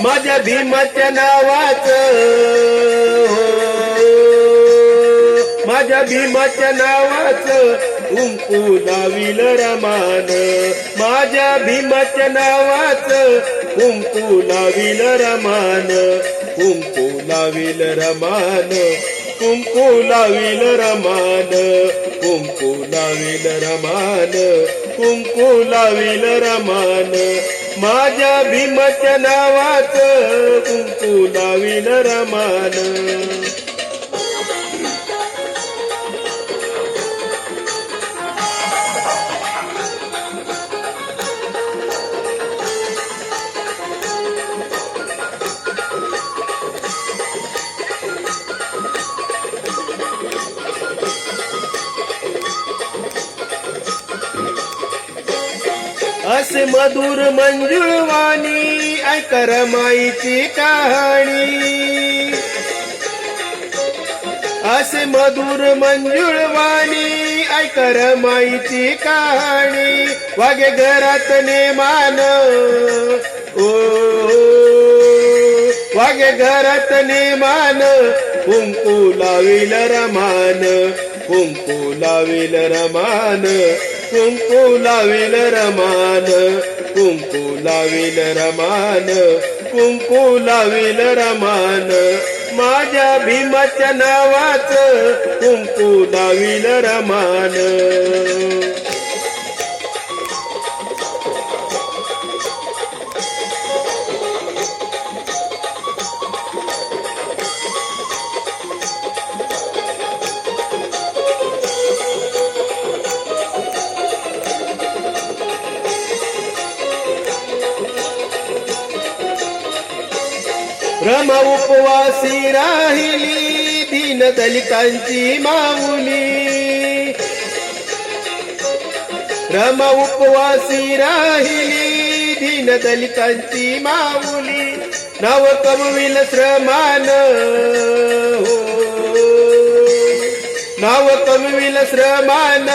माझ्या भीमाच्या नावाचं, माझ्या भीमाच्या नावाचं कुंकू लाविल रमान, माझ्या भीमाच्या नावाचं कुंकू लाविल रमान, कुंकू लाविल रमान, कुंकू लाविल रमान, कुंकू लाविल रमान, कुंकू लाविल रमान, माझ्या भीमाच्या नावाचं कुंकू लाविल रमान. असे मधुर मंजुळवाणी ऐक रमाईची कहाणी, असे मधुर मंजुळवाणी ऐक रमाईची कहाणी, वागे घरात नेमान ओ, वागे घरात नेमान, कुंकू लाविल रमान, कुंकू लाविल रमान, कुंकू लाविल रमान, कुंकू लाविल रमान, कुंकू लाविल रमान, माझ्या भीमाच्या नावाचं कुंकू लाविल रमान. रमा उपवासी राहिली दीन दलितांची माऊली, रमा उपवासी राहिली दीन दलितांची माऊली, नाव कमविल श्रमान हो, नाव कमविल श्रमान,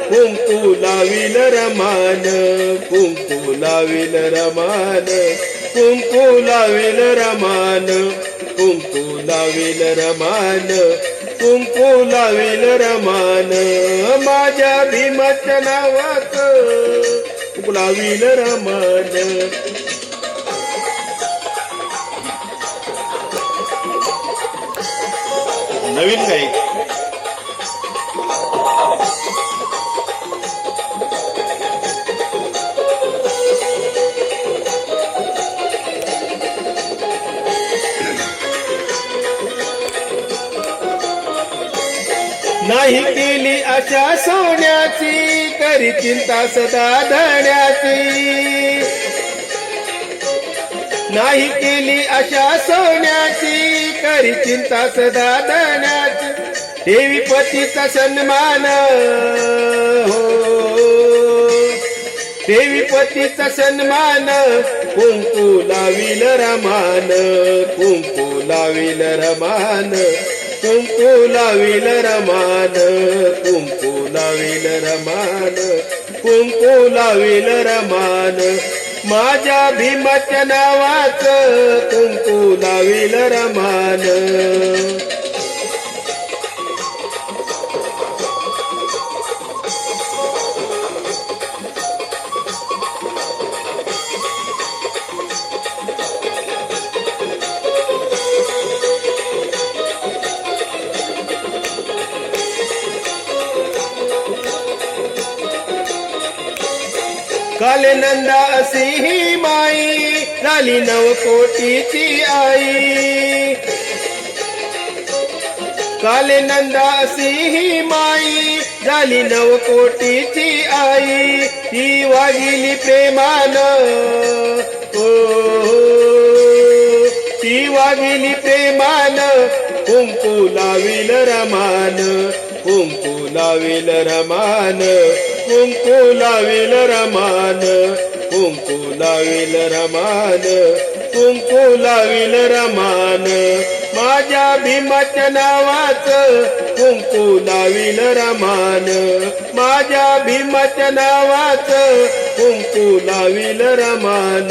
कुंकू लाविल रमान, कुंकू लाविल रमान, कुंकू लाविल रमान, कुंकू लाविल रमान, कुंकू लाविल रमान, माझ्या भीमाच्या नावाचं कुंकू लाविल रमान. नवीन काही नाही केली आशा सोन्याची, करी चिंता सदा धण्याची, नाही केली आशा सोन्याची, करी चिंता सदा धण्याची, देवी पतीचा सन्मान हो, देवी पतीचा सन्मान, कुंकू लाविल रमान, कुंकू लाविल रमान, कुंकू लाविल रमान, कुंकू लाविल रमान, कुंकू लाविल रमान, माझ्या भीमाच्या नावाचं कुंकू लाविल रमान. काले नंदा अशी ही माई, झाली 9 कोटीची आई, काले नंदा अशी ही माई, झाली 9 कोटीची आई, ती वागिली प्रेमान ओ, ती वागिली प्रेमान, कुंकू लाविल रमान, कुंकू लाविल रमान कुंकू लाविल रमान कुंकू लाविल रमान कुंकू लाविल रमान माझ्या भीमाच्या नावाचं कुंकू लाविल रमान माझ्या भीमाच्या नावाचं कुंकू लाविल रमान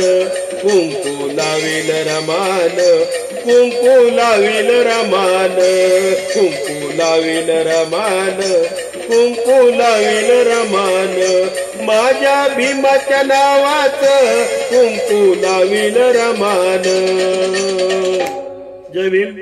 कुंकू लाविल रमान कुंकू लाविल रमान कुंकू लाविल रमान कुंकू लाविल रमान माझ्या भीमाच्या नावाचं कुंकू लाविल रमान. जय भीम.